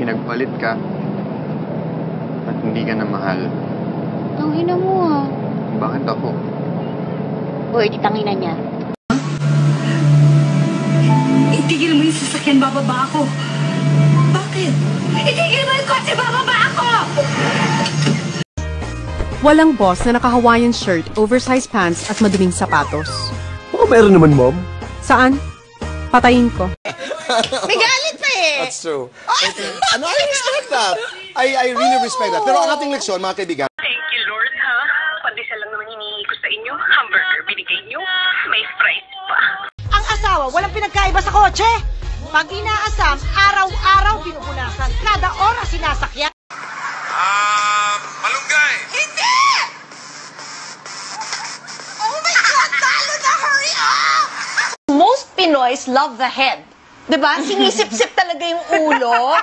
pinagpalit ka at hindi ka na mahal. Tangina mo ah. Bakit ako? Uy, di tangina niya. Itigil mo yung sasakyan, bababa ako. Bakit? Itigil mo yung kotse, bababa ako! Walang boss na naka-Hawaiian shirt, oversized pants at maduming sapatos. Baka meron naman, Mom. Saan? Patayin ko. May galit pa eh! That's true. Ano, I respect that. I really respect that. Pero ang ating leksyon, mga kaibigan, Thank you, Lord, ha? Pandesal lang naman hinihingi ko sa inyo. Hamburger binigay nyo. May fries pa. Ang asawa, walang pinagkaiba sa kotse. Pag inaasam, araw-araw pinupunasan. Kada oras sinasakyan. Malunggay! Hindi! Oh my God! Talo na! Hurry up! Most Pinoys love the head. Diba? Sinisip-sip talaga yung ulo.